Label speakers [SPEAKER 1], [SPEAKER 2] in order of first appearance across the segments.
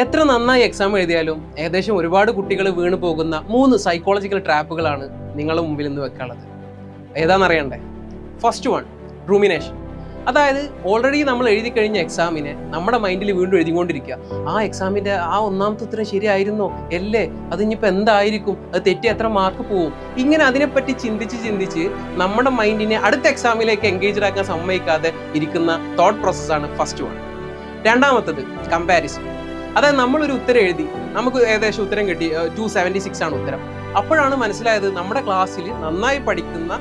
[SPEAKER 1] എത്ര നന്നായി എക്സാം എഴുതിയാലും ഏകദേശം ഒരുപാട് കുട്ടികൾ വീണ് പോകുന്ന 3 സൈക്കോളജിക്കൽ ട്രാപ്പുകളാണ് നിങ്ങളുടെ മുമ്പിൽ നിന്ന് വെക്കാനുള്ളത്. ഏതാണെന്നറിയണ്ടേ? First one, rumination. അതായത് ഓൾറെഡി നമ്മൾ എഴുതി കഴിഞ്ഞ എക്സാമിനെ നമ്മുടെ മൈൻഡിൽ വീണ്ടും എഴുതിക്കൊണ്ടിരിക്കുക. ആ എക്സാമിൻ്റെ ആ ഒന്നാമത്തെ ഉത്തരം ശരിയായിരുന്നോ, അല്ലേ, അത് ഇനിയിപ്പോൾ എന്തായിരിക്കും, അത് തെറ്റി എത്ര മാർക്ക് പോവും, ഇങ്ങനെ അതിനെപ്പറ്റി ചിന്തിച്ച് നമ്മുടെ മൈൻഡിനെ അടുത്ത എക്സാമിലേക്ക് എൻഗേജ്ഡ് ആക്കാൻ സമ്മതിക്കാതെ ഇരിക്കുന്ന തോട്ട് പ്രോസസ്സാണ് ഫസ്റ്റ് വൺ. രണ്ടാമത്തത് കമ്പാരിസൺ. അതായത് നമ്മളൊരു ഉത്തരം എഴുതി, നമുക്ക് ഏകദേശം ഉത്തരം കിട്ടി 276 ആണ് ഉത്തരം. അപ്പോഴാണ് മനസ്സിലായത് നമ്മുടെ ക്ലാസ്സിൽ നന്നായി പഠിക്കുന്ന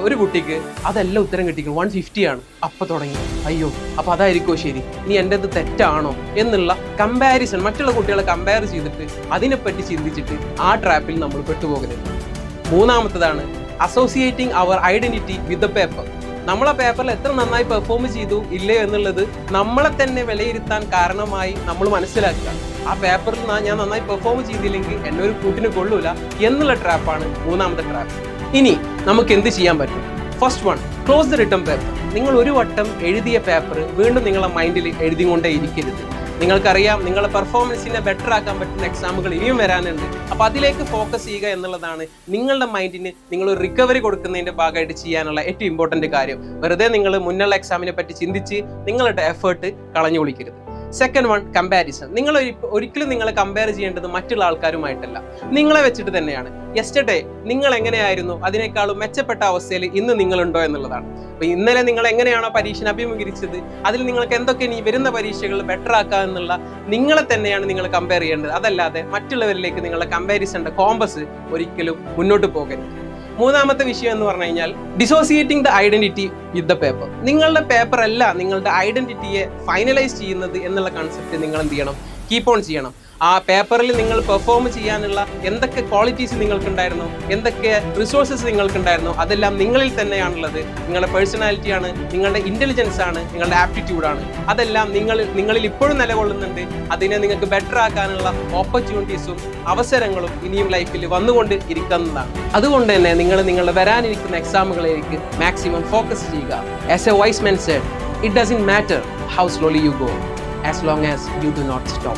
[SPEAKER 1] ഒരു കുട്ടിക്ക് അതല്ല ഉത്തരം കിട്ടിക്കുന്നത് 150 ആണ്. അപ്പം തുടങ്ങി, അയ്യോ അപ്പം അതായിരിക്കുമോ ശരി, ഇനി എൻ്റെ അത് തെറ്റാണോ എന്നുള്ള കമ്പാരിസൺ, മറ്റുള്ള കുട്ടികളെ കമ്പയർ ചെയ്തിട്ട് അതിനെപ്പറ്റി ചിന്തിച്ചിട്ട് ആ ട്രാപ്പിൽ നമ്മൾ പെട്ടുപോകരുത്. മൂന്നാമത്തതാണ് associating our identity with the paper. നമ്മളെ പേപ്പറിൽ എത്ര നന്നായി പെർഫോം ചെയ്തു ഇല്ലയോ എന്നുള്ളത് നമ്മളെ തന്നെ വിലയിരുത്താൻ കാരണമായി നമ്മൾ മനസ്സിലാക്കുക. ആ പേപ്പറിൽ ഞാൻ നന്നായി പെർഫോം ചെയ്തില്ലെങ്കിൽ എന്നെ ഒരു കൂട്ടിന് കൊള്ളൂല എന്നുള്ള ട്രാപ്പാണ് മൂന്നാമത്തെ ട്രാപ്പ്. ഇനി നമുക്ക് എന്ത് ചെയ്യാൻ പറ്റും? First one, close the written paper. നിങ്ങൾ ഒരു വട്ടം എഴുതിയ പേപ്പർ വീണ്ടും നിങ്ങളെ മൈൻഡിൽ എഴുതിക്കൊണ്ടേ ഇരിക്കരുത്. നിങ്ങൾക്കറിയാം നിങ്ങളുടെ പെർഫോമൻസിനെ ബെറ്റർ ആക്കാൻ പറ്റുന്ന എക്സാമുകൾ ഇനിയും വരാനുണ്ട്. അപ്പോൾ അതിലേക്ക് ഫോക്കസ് ചെയ്യുക എന്നുള്ളതാണ് നിങ്ങളുടെ മൈൻഡിന് നിങ്ങൾ ഒരു റിക്കവറി കൊടുക്കുന്നതിൻ്റെ ഭാഗമായിട്ട് ചെയ്യാനുള്ള ഏറ്റവും ഇമ്പോർട്ടൻറ്റ് കാര്യം. വെറുതെ നിങ്ങൾ മുന്നുള്ള എക്സാമിനെ പറ്റി ചിന്തിച്ച് നിങ്ങളുടെ എഫേർട്ട് കളഞ്ഞു കുളിക്കരുത്. Second one, comparison. നിങ്ങൾ ഒരിക്കലും നിങ്ങളെ കമ്പയർ ചെയ്യേണ്ടത് മറ്റുള്ള ആൾക്കാരുമായിട്ടല്ല, നിങ്ങളെ വെച്ചിട്ട് തന്നെയാണ്. യെസ്റ്റർഡേ നിങ്ങൾ എങ്ങനെയായിരുന്നു അതിനേക്കാളും മെച്ചപ്പെട്ട അവസ്ഥയിൽ ഇന്ന് നിങ്ങളുണ്ടോ എന്നുള്ളതാണ്. അപ്പോൾ ഇന്നലെ നിങ്ങൾ എങ്ങനെയാണോ പരീക്ഷ അഭിമുഖീകരിച്ചത് അതിൽ നിങ്ങൾക്ക് എന്തൊക്കെ ഇനി വരുന്ന പരീക്ഷകൾ ബെറ്റർ ആക്കുക എന്നുള്ള നിങ്ങളെ തന്നെയാണ് നിങ്ങൾ കമ്പയർ ചെയ്യേണ്ടത്. അതല്ലാതെ മറ്റുള്ളവരിലേക്ക് നിങ്ങളുടെ കമ്പാരിസണിന്റെ കോമ്പസ് ഒരിക്കലും മുന്നോട്ട് പോകരുത്. മൂന്നാമത്തെ വിഷയം എന്ന് പറഞ്ഞു കഴിഞ്ഞാൽ dissociating the identity with the paper. നിങ്ങളുടെ പേപ്പർ അല്ല നിങ്ങളുടെ ഐഡന്റിറ്റിയെ ഫൈനലൈസ് ചെയ്യുന്നത് എന്നുള്ള കൺസെപ്റ്റ് നിങ്ങൾ എന്ത് ചെയ്യണം? കീപ്പ് ഓൺ ചെയ്യണം. ആ പേപ്പറിൽ നിങ്ങൾ പെർഫോം ചെയ്യാനുള്ള എന്തൊക്കെ ക്വാളിറ്റീസ് നിങ്ങൾക്കുണ്ടായിരുന്നോ, എന്തൊക്കെ റിസോഴ്സസ് നിങ്ങൾക്കുണ്ടായിരുന്നോ, അതെല്ലാം നിങ്ങളിൽ തന്നെയാണുള്ളത്. നിങ്ങളുടെ പേഴ്സണാലിറ്റിയാണ്, നിങ്ങളുടെ ഇൻ്റലിജൻസ് ആണ്, നിങ്ങളുടെ ആപ്റ്റിറ്റ്യൂഡാണ്. അതെല്ലാം നിങ്ങളിൽ ഇപ്പോഴും നിലകൊള്ളുന്നുണ്ട്. അതിനെ നിങ്ങൾക്ക് ബെറ്റർ ആക്കാനുള്ള ഓപ്പർച്യൂണിറ്റീസും അവസരങ്ങളും ഇനിയും ലൈഫിൽ വന്നുകൊണ്ട് ഇരിക്കുന്നതാണ്. അതുകൊണ്ട് തന്നെ നിങ്ങൾ നിങ്ങളുടെ വരാനിരിക്കുന്ന എക്സാമുകളിലേക്ക് മാക്സിമം ഫോക്കസ് ചെയ്യുക. As a wise man said, it doesn't matter how slowly you go as long as you do not stop.